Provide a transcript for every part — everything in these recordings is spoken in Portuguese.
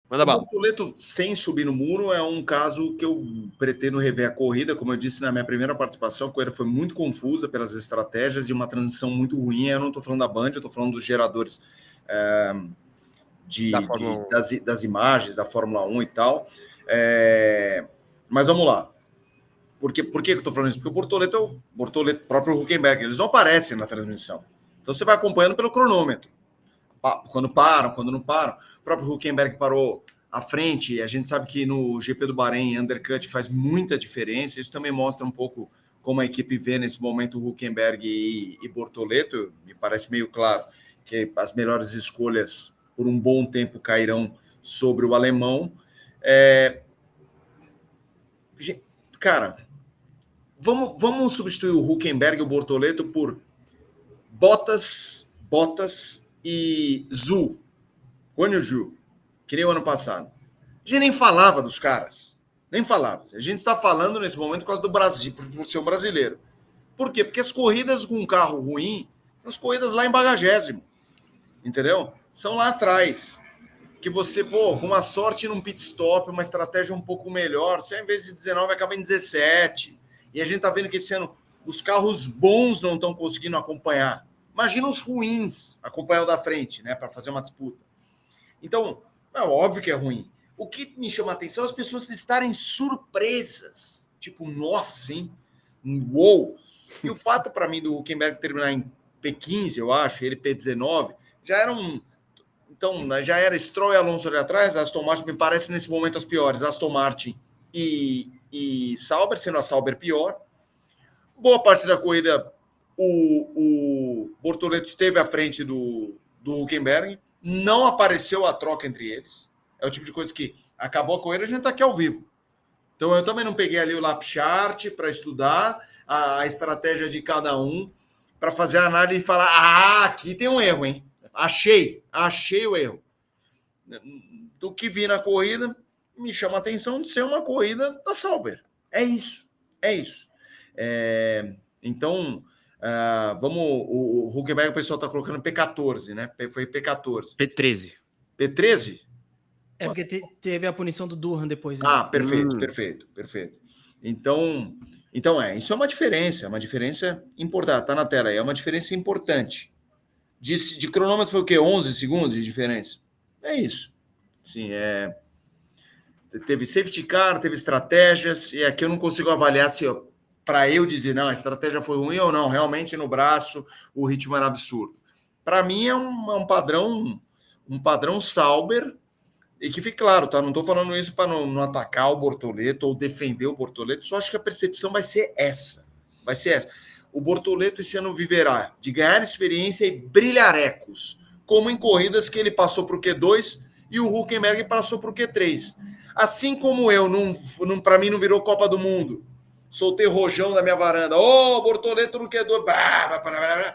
Manda O bala. Bortoleto, sem subir no muro, é um caso que eu pretendo rever a corrida. Como eu disse na minha primeira participação, a corrida foi muito confusa pelas estratégias e uma transmissão muito ruim. Eu não estou falando da Band, eu estou falando dos geradores das imagens da Fórmula 1 e tal. Mas vamos lá. Por que eu estou falando isso? Porque o Bortoleto, o próprio Huckenberg, eles não aparecem na transmissão. Então você vai acompanhando pelo cronômetro. Quando param, quando não param. O próprio Huckenberg parou à frente. A gente sabe que no GP do Bahrein, undercut faz muita diferença. Isso também mostra um pouco como a equipe vê nesse momento o Huckenberg e Bortoleto. Me parece meio claro que as melhores escolhas por um bom tempo cairão sobre o alemão. Cara, vamos substituir o Huckenberg e o Bortoleto por Bottas e Zhu, Guan Yu Zhu, que nem o ano passado. A gente nem falava dos caras. Nem falava. A gente está falando nesse momento por causa do Brasil, por ser um brasileiro. Por quê? Porque as corridas com um carro ruim, as corridas lá em Bagagésimo. Entendeu? São lá atrás. Que você, com uma sorte num pit stop, uma estratégia um pouco melhor, você, ao invés de 19, acaba em 17. E a gente tá vendo que esse ano os carros bons não estão conseguindo acompanhar. Imagina os ruins acompanhar o da frente, né, para fazer uma disputa. Então, é óbvio que é ruim. O que me chama a atenção é as pessoas estarem surpresas. Tipo, nossa, hein? Uou! E o fato, para mim, do Huckenberg terminar em P15, eu acho, ele P19, já era um. Então, já era Stroll e Alonso ali atrás, Aston Martin me parece nesse momento as piores. Aston Martin e Sauber, sendo a Sauber pior. Boa parte da corrida, o Bortoleto esteve à frente do Huckenberg, não apareceu a troca entre eles. É o tipo de coisa que acabou a corrida, a gente está aqui ao vivo. Então eu também não peguei ali o lap chart para estudar a estratégia de cada um, para fazer a análise e falar: aqui tem um erro, hein? Achei o erro. Do que vi na corrida, me chama a atenção de ser uma corrida da Sauber. É isso. Então, vamos. O Huckenberg, o pessoal está colocando P14, né? Foi P14. P13. P13? É porque teve a punição do Durham depois. Né? Perfeito. Então, isso é uma diferença importante. Tá na tela aí, é uma diferença importante. De cronômetro foi o quê? 11 segundos de diferença? É isso. Sim, teve safety car, teve estratégias, e aqui eu não consigo avaliar se para eu dizer, não, a estratégia foi ruim ou não. Realmente no braço o ritmo era absurdo. Para mim é um padrão Sauber, e que fique claro, tá? Não estou falando isso para não atacar o Bortoleto ou defender o Bortoleto, só acho que a percepção vai ser essa. O Bortoleto esse ano viverá de ganhar experiência e brilharecos, como em corridas que ele passou para o Q2 e o Huckenberg passou para o Q3. Assim como eu, para mim não virou Copa do Mundo. Soltei rojão da minha varanda. Bortoleto no Q2.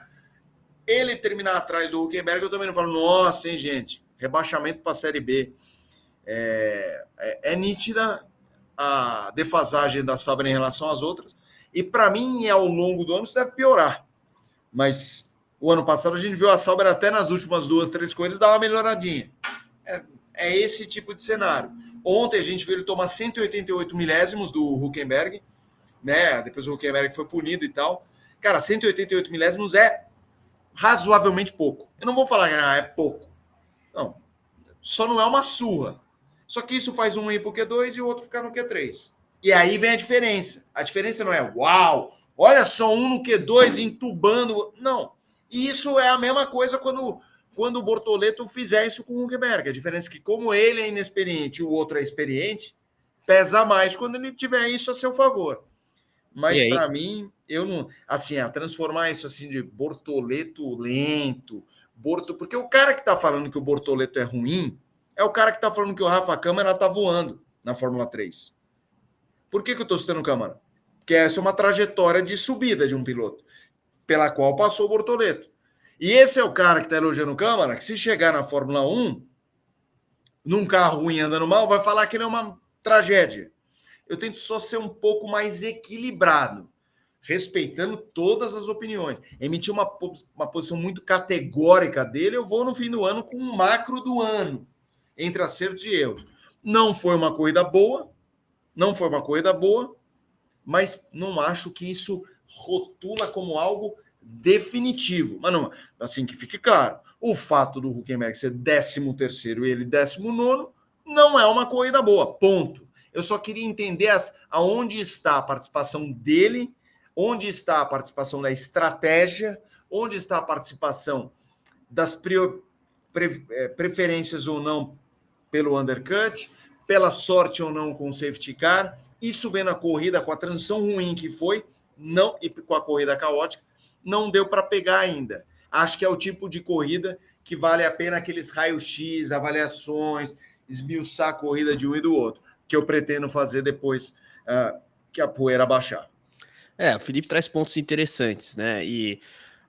Ele terminar atrás do Huckenberg, eu também não falo, nossa, hein, gente, rebaixamento para a Série B. É nítida a defasagem da Sauber em relação às outras. E para mim, ao longo do ano, isso deve piorar. Mas o ano passado a gente viu a Sauber até nas últimas 2-3 corridas dar uma melhoradinha. É esse tipo de cenário. Ontem a gente viu ele tomar 188 milésimos do Huckenberg, né? Depois o Huckenberg foi punido e tal. Cara, 188 milésimos é razoavelmente pouco. Eu não vou falar que é pouco. Não. Só não é uma surra. Só que isso faz um ir para o Q2 e o outro ficar no Q3. E aí vem a diferença. A diferença não é uau, olha só um no Q2 entubando. Não. E isso é a mesma coisa quando o Bortoleto fizer isso com o Huckenberg. A diferença é que, como ele é inexperiente e o outro é experiente, pesa mais quando ele tiver isso a seu favor. Mas para mim, eu não. Assim, transformar isso assim de Bortoleto lento, porque o cara que está falando que o Bortoleto é ruim é o cara que está falando que o Rafa Câmara está voando na Fórmula 3. Por que eu estou citando o Câmara? Porque essa é uma trajetória de subida de um piloto, pela qual passou o Bortoleto. E esse é o cara que está elogiando o Câmara, que se chegar na Fórmula 1, num carro ruim andando mal, vai falar que ele é uma tragédia. Eu tento só ser um pouco mais equilibrado, respeitando todas as opiniões. Emitir uma posição muito categórica dele, eu vou no fim do ano com um macro do ano. entre acertos e erros. Não foi uma corrida boa, mas não acho que isso rotula como algo definitivo. Mas não, assim que fique claro, o fato do Hülkenberg ser 13º e ele 19º não é uma corrida boa, ponto. Eu só queria entender aonde está a participação dele, onde está a participação da estratégia, onde está a participação das preferências ou não pelo undercut, pela sorte ou não com o safety car. Isso vem na corrida, com a transição ruim que foi, não, e com a corrida caótica, não deu para pegar ainda. Acho que é o tipo de corrida que vale a pena aqueles raios-x, avaliações, esmiuçar a corrida de um e do outro, que eu pretendo fazer depois que a poeira baixar. O Felipe traz pontos interessantes, né? E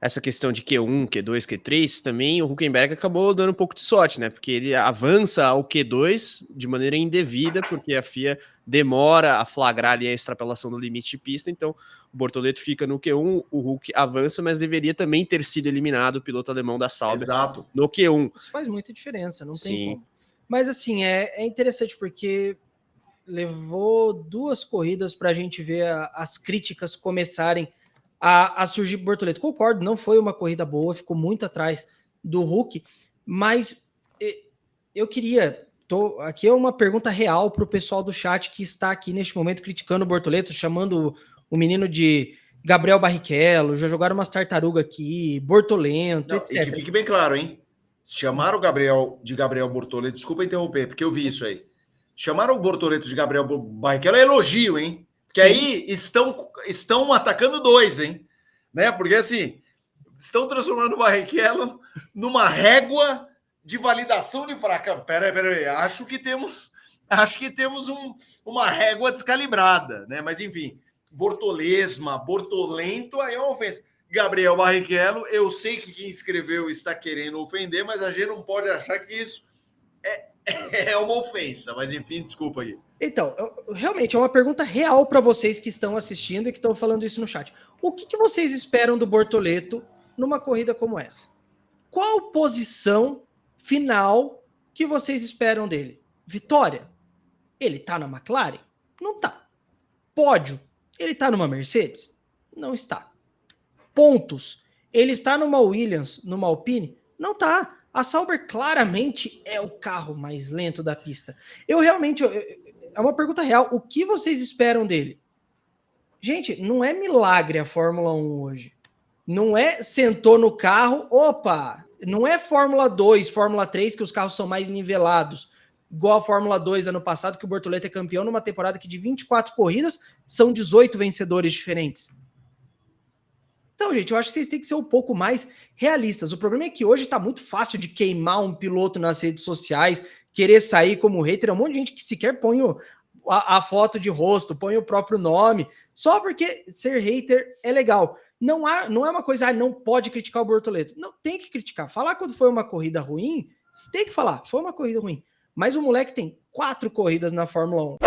essa questão de Q1, Q2, Q3, também o Hülkenberg acabou dando um pouco de sorte, né? Porque ele avança ao Q2 de maneira indevida, porque a FIA demora a flagrar ali a extrapolação do limite de pista, então o Bortoleto fica no Q1, o Hulk avança, mas deveria também ter sido eliminado o piloto alemão da Sauber no Q1. Isso faz muita diferença, não tem como. Mas assim, é interessante porque levou 2 corridas para a gente ver as críticas começarem a surgir pro Bortoleto. Concordo, não foi uma corrida boa, ficou muito atrás do Hulk, mas eu queria... Aqui é uma pergunta real para o pessoal do chat que está aqui neste momento criticando o Bortoleto, chamando o menino de Gabriel Barrichello, já jogaram umas tartarugas aqui, Bortolento, etc. E que fique bem claro, hein? Chamaram o Gabriel de Gabriel Bortoleto, desculpa interromper, porque eu vi isso aí. Chamaram o Bortoleto de Gabriel Barrichello é elogio, hein? Porque sim, aí estão atacando 2, hein? Né? Porque assim, estão transformando o Barrichello numa régua de validação de fraca. Peraí, acho que temos uma régua descalibrada, né? Mas enfim, Bortolento, aí é uma ofensa. Gabriel Barrichello, eu sei que quem escreveu está querendo ofender, mas a gente não pode achar que isso é uma ofensa. Mas enfim, desculpa aí. Então, realmente é uma pergunta real para vocês que estão assistindo e que estão falando isso no chat. O que vocês esperam do Bortoleto numa corrida como essa? Qual posição final que vocês esperam dele? Vitória? Ele tá na McLaren? Não tá. Pódio? Ele tá numa Mercedes? Não está. Pontos? Ele está numa Williams, numa Alpine? Não tá. A Sauber claramente é o carro mais lento da pista. É uma pergunta real. O que vocês esperam dele? Gente, não é milagre a Fórmula 1 hoje. Não é sentou no carro, opa, não é Fórmula 2, Fórmula 3 que os carros são mais nivelados, igual a Fórmula 2 ano passado, que o Bortoleto é campeão numa temporada que de 24 corridas são 18 vencedores diferentes. Então, gente, eu acho que vocês têm que ser um pouco mais realistas. O problema é que hoje tá muito fácil de queimar um piloto nas redes sociais, querer sair como hater. É um monte de gente que sequer põe a foto de rosto, põe o próprio nome, só porque ser hater é legal. Não é uma coisa, não pode criticar o Bortoleto. Não, tem que criticar. Falar quando foi uma corrida ruim, tem que falar, foi uma corrida ruim. Mas o moleque tem 4 corridas na Fórmula 1.